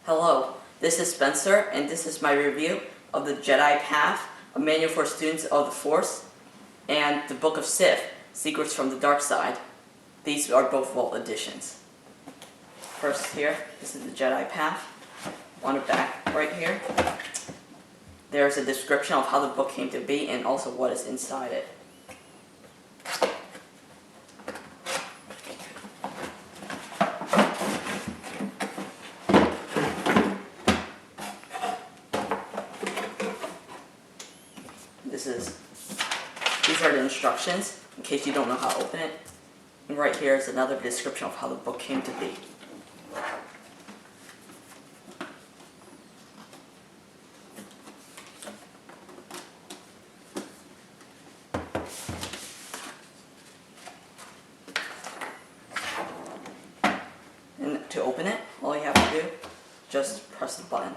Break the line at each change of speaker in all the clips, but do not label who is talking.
Hello, this is Spencer, and this is my review of the Jedi Path, a manual for students of the Force, and the Book of Sith, Secrets from the Dark Side. These are both vault editions. First here, this is the Jedi Path. On the back right here, there's a description of how the book came to be and also what is inside it. These are the instructions, in case you don't know how to open it. And right here is another description of how the book came to be. And to open it, all you have to do, just press the button.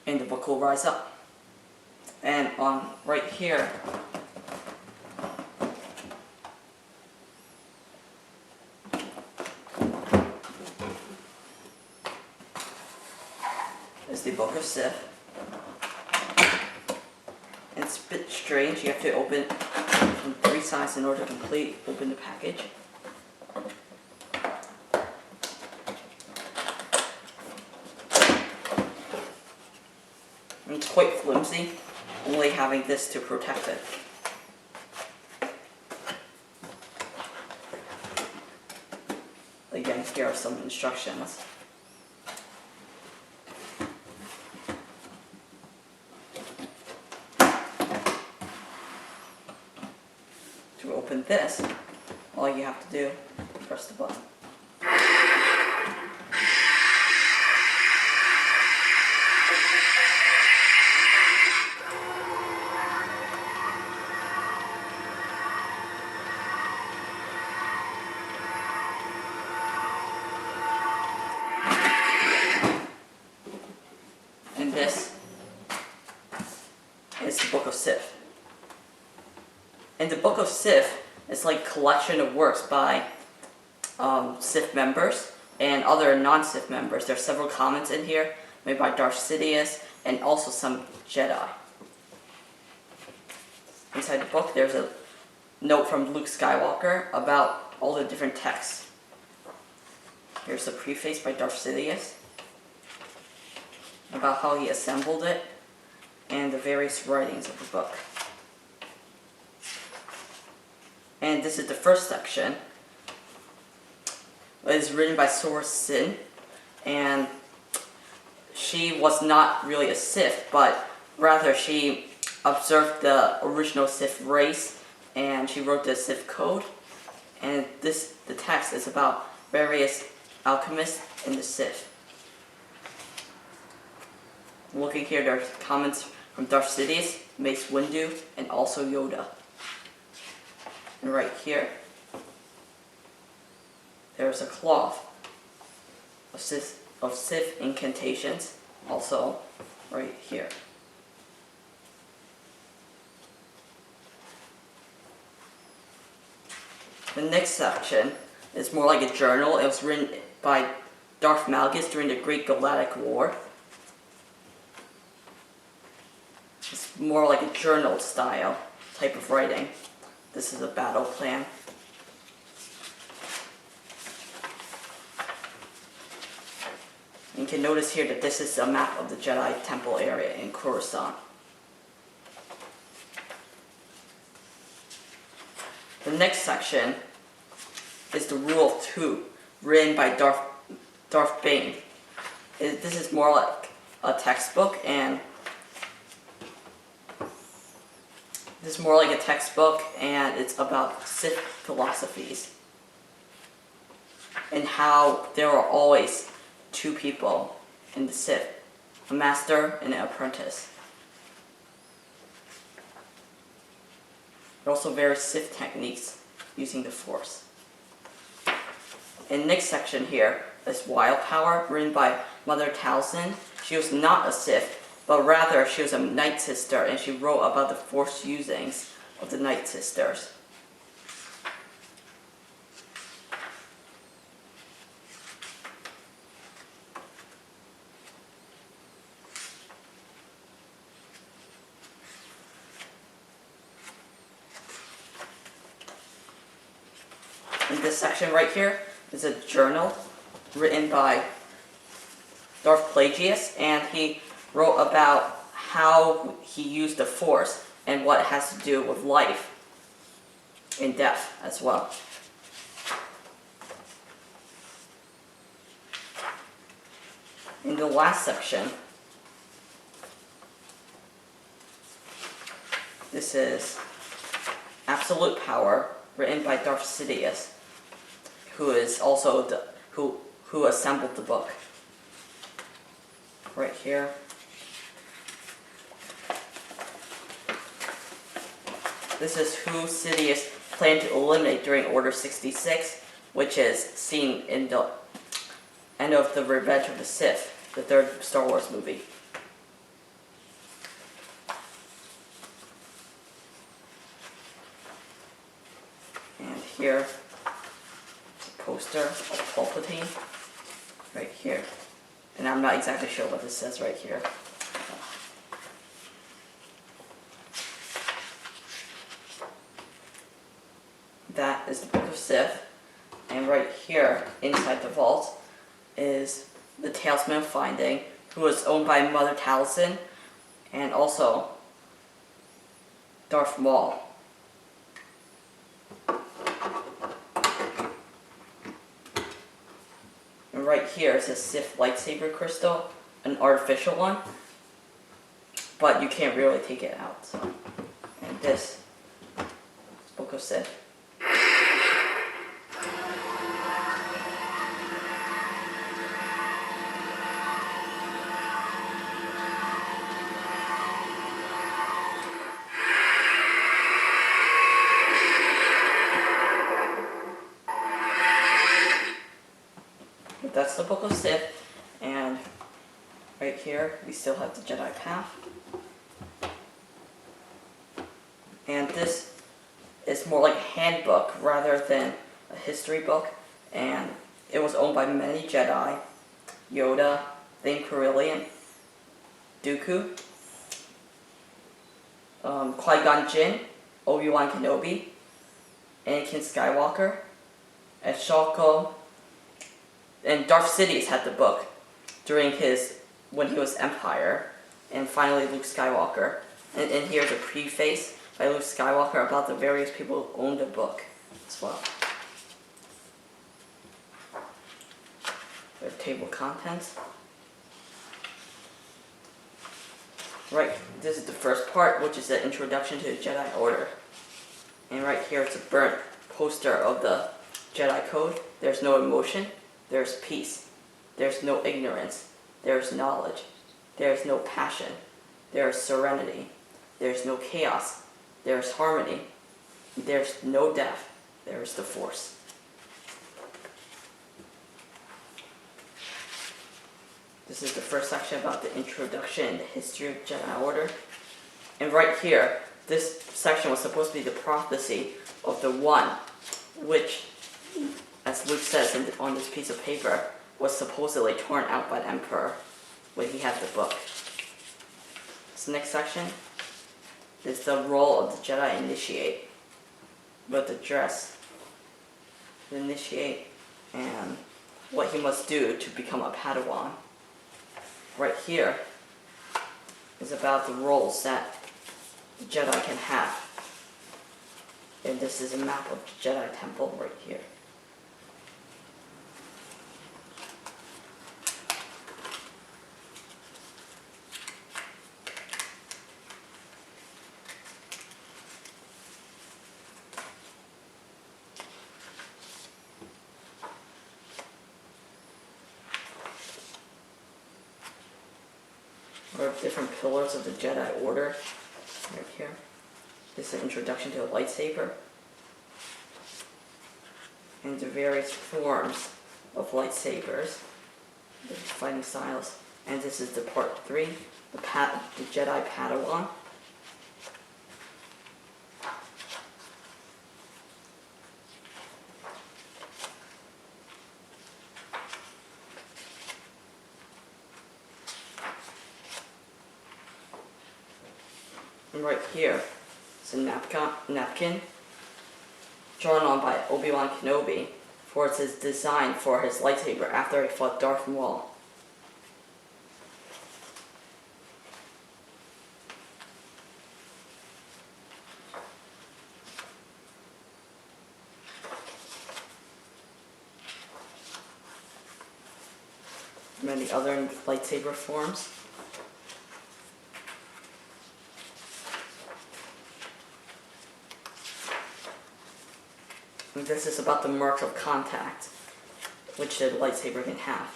And the book will rise up. And on right here, is the Book of Sith. And it's a bit strange, you have to open it from 3 sides in order to open the package. And it's quite flimsy, only having this to protect it. Again, here are some instructions. To open this, all you have to do is press the button. And this is the Book of Sith. And the Book of Sith is like a collection of works by Sith members and other non-Sith members. There are several comments in here made by Darth Sidious and also some Jedi. Inside the book there's a note from Luke Skywalker about all the different texts. Here's the preface by Darth Sidious about how he assembled it and the various writings of the book. And this is the first section. It is written by Sora Sin, and she was not really a Sith, but rather she observed the original Sith race, and she wrote the Sith code. And the text is about various alchemists and the Sith. Looking here, there's comments from Darth Sidious, Mace Windu, and also Yoda. And right here, there's a cloth of Sith incantations, also right here. The next section is more like a journal. It was written by Darth Malgus during the Great Galactic War. It's more like a journal style type of writing. This is a battle plan. You can notice here that this is a map of the Jedi Temple area in Coruscant. The next section is the Rule of Two, written by Darth Bane. This is more like a textbook, and it's about Sith philosophies and how there are always 2 people in the Sith, a master and an apprentice. There are also various Sith techniques using the Force. In the next section here is Wild Power, written by Mother Talzin. She was not a Sith, but rather she was a Night Sister, and she wrote about the Force usings of the Night Sisters. in this section right here is a journal written by Darth Plagueis, and he wrote about how he used the Force and what it has to do with life and death as well. In the last section, this is Absolute Power, written by Darth Sidious, who is also who assembled the book. Right here. This is who Sidious planned to eliminate during Order 66, which is seen in the end of The Revenge of the Sith, the third Star Wars movie. And here, a poster of Palpatine, right here. And I'm not exactly sure what this says right here. That is the Book of Sith, and right here, inside the vault, is the Talisman of Finding, who is owned by Mother Taliesin, and also Darth Maul. And right here is a Sith lightsaber crystal, an artificial one, but you can't really take it out. So. And this is Book of Sith. That's the Book of Sith, and right here we still have the Jedi Path. And this is more like a handbook rather than a history book, and it was owned by many Jedi: Yoda, Thane Carillion, Dooku, Qui-Gon Jinn, Obi-Wan Kenobi, Anakin Skywalker, and Shulko. And Darth Sidious had the book when he was Empire, and finally Luke Skywalker. And here's a preface by Luke Skywalker about the various people who owned the book as well. Their table of contents. Right, this is the first part, which is the introduction to the Jedi Order. And right here it's a burnt poster of the Jedi Code. There's no emotion. There's peace. There's no ignorance. There's knowledge. There's no passion. There's serenity. There's no chaos. There's harmony. There's no death. There's the Force. This is the first section about the introduction and the history of Jedi Order. And right here, this section was supposed to be the prophecy of the One, which, as Luke says on this piece of paper, was supposedly torn out by the Emperor when he had the book. This next section is the role of the Jedi Initiate, with the dress, the Initiate, and what he must do to become a Padawan. Right here is about the roles that the Jedi can have. And this is a map of the Jedi Temple right here. Or different pillars of the Jedi Order right here. This is an introduction to the lightsaber and the various forms of lightsabers, the fighting styles. And this is the part 3, the Jedi Padawan. And right here is a napkin drawn on by Obi-Wan Kenobi for its his design for his lightsaber after he fought Darth Maul. Many other lightsaber forms. And this is about the mark of contact, which the lightsaber can have.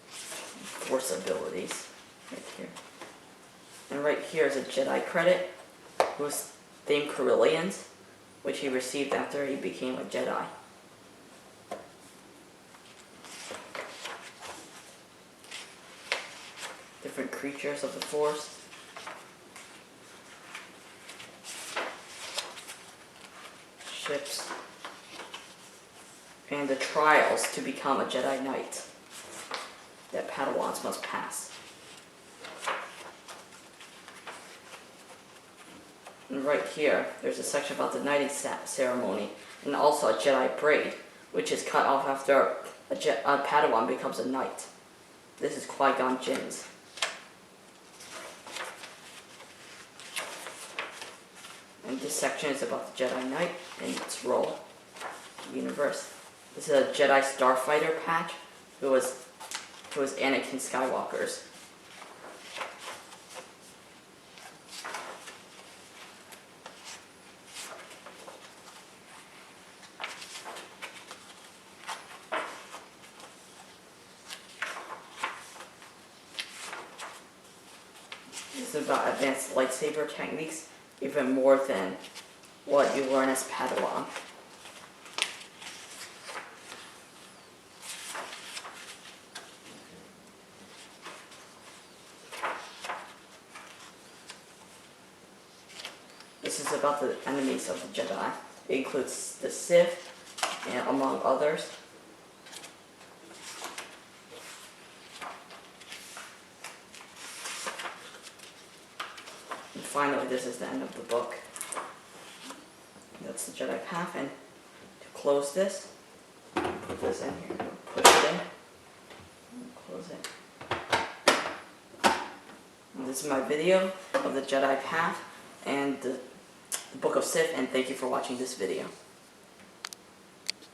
Force abilities, right here. And right here is a Jedi credit, who was named Corellians, which he received after he became a Jedi. Different creatures of the Force. Ships. And the trials to become a Jedi Knight that Padawans must pass. And right here, there's a section about the knighting ceremony, and also a Jedi braid, which is cut off after a Padawan becomes a knight. This is Qui-Gon Jinn's. And this section is about the Jedi Knight and its role in the universe. This is a Jedi Starfighter patch, who was Anakin Skywalker's. This is about advanced lightsaber techniques, even more than what you learn as Padawan. This is about the enemies of the Jedi. It includes the Sith, and among others. And finally, this is the end of the book. That's the Jedi Path, and to close this, put this in here, push it in, and close it. And this is my video of the Jedi Path and the Book of Sith, and thank you for watching this video.